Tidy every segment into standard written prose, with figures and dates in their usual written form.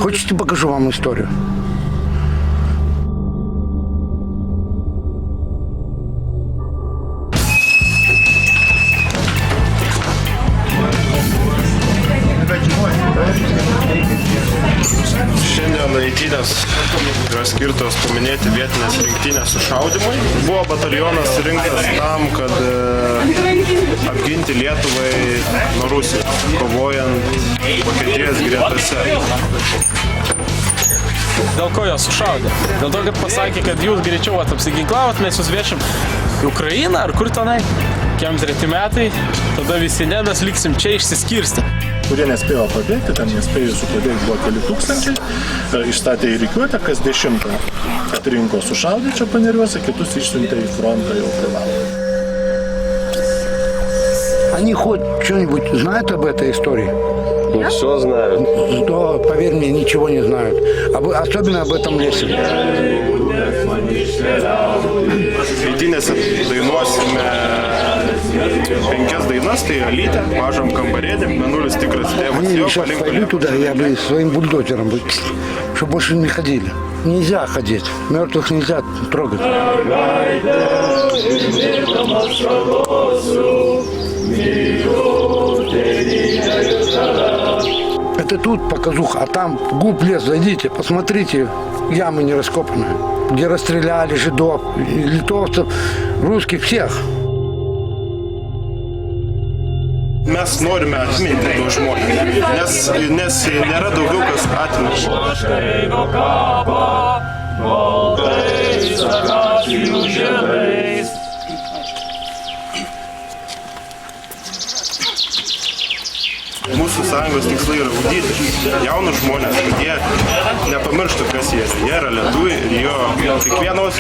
Хочете, покажу вам историю? Šiandien eitynės yra skirtos paminėti vietinės rinktinės sušaudymui. Buvo batalionas rinktas tam, kad apginti Lietuvai nuo Rusijos, kovojant Vokietijos gretose. Dėl ko jos sušaudė? Dėl to, kad pasakė, kad jūs greičiau apsiginklavot, mes jūs viešim į Ukrainą ar kur tenai. Kiem 3 metai, tada visi ne, mes liksim čia išsiskirsti. Kurie nespėjo pabėgti, ten nespėjusių pabėgti buvo keli tūkstančiai, išstatė į rikiuotę, kas 10 atrinko sušaudė čia Paneriuose, kitus išsiuntė į frontą jau privalomai. Они хоть что-нибудь знают об этой истории? Ну, все знают. То, поверь мне, ничего не знают. Особенно об этом лесе. Eitynėse dainuosime 5 dainas, tai Alytė, mažam kambarėlį, Mėnulis tikras tėvas, Они jo сейчас palinko пойду Lietuvą. туда, я бы своим бульдозером, чтобы больше не ходили. Нельзя ходить, мертвых нельзя трогать. Это тут показуха, а там вглубь лес зайдите, посмотрите, ямы не раскопанные, где расстреляли жидов, литовцев, русских, всех. Mes norime atminti tuos žmonės, nes nėra daugiau kas atneša. Mūsų sąjungos tikslai yra ugdyti jaunus žmonės, kad jie nepamirštų, kas jie yra. Jie yra lietuviai ir jo kiekvienos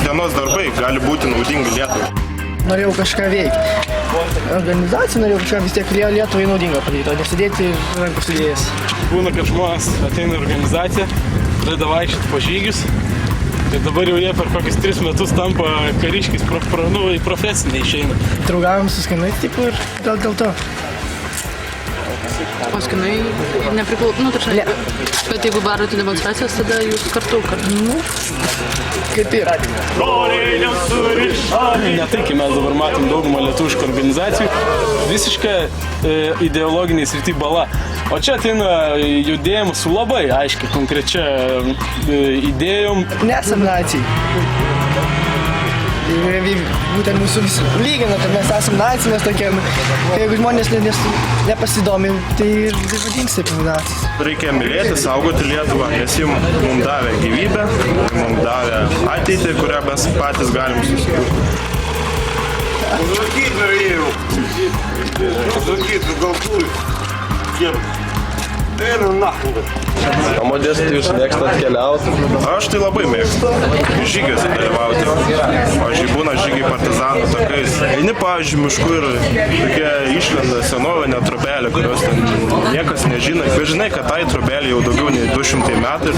dienos darbai gali būti naudingi Lietuvai. Norėjau kažką veikti. Organizacija norėjau kažką vis tiek Lietuvai naudingo padaryti, o nesidėti rankų sudėjęs. Būna, kad žmonės ateina į organizaciją, pradeda vaikščioti po žygius. Ir dabar jau jie per kokius 3 metus tampa kariškiais, į profesinį išeina. Draugavom su skanais, tipo, ir dėl to. O skanai nepriklauso, bet jeigu varote demonstracijas, tada jūs kartu. Kaip ir. Ne tai, kai mes dabar matom daugumą lietuviškų organizacijų, visiškai ideologiniai srity bala. O čia ateina judėjimas su labai aiškiai, konkrečia idėjom. Nesam nacijai. Būtent mūsų visi lygina, kad mes esam nacijai, nes tokie, jeigu žmonės nepasidomi, tai vadins taip nacijais. Reikia mylėti, saugoti Lietuvą, nes ji mums davė gyvybę, mums davė ateitį, kurią mes patys galim susikurti. Звонкит Марию. Звонкит в Галкуль. Нахуй. O Modestai, jūs mėgstat keliauti? Aš tai labai mėgstu žygiuose dalyvauti. Pavyzdžiui, būna žygiai partizanų takais. Eini, pavyzdžiui, mišku ir tokia išlenda senovinė trobelė, kurios ten niekas nežino. Bet žinai, kad tai trobelė jau daugiau nei 200 metų.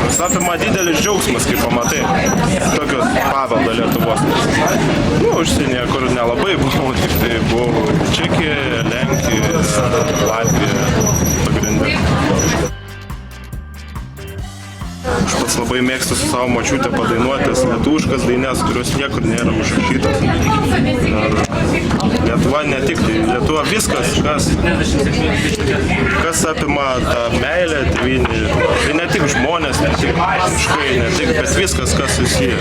Tas apima didelis džiaugsmas, kai pamatai tokios paveldą Lietuvos. Užsienyje, kur nelabai buvau, tik tai buvau Čekijoje, Lenkijoje, Latvijoje pagrindė. Aš pats labai mėgstu su savo močiute padainuotis lietuviškas daines, kurios niekur nėra užrašytos. Lietuva ne tik tai, Lietuva viskas, kas apima tą meilę tėvynį. Tai ne tik žmonės, ne tik miškai, ne tik, bet viskas, kas susiję.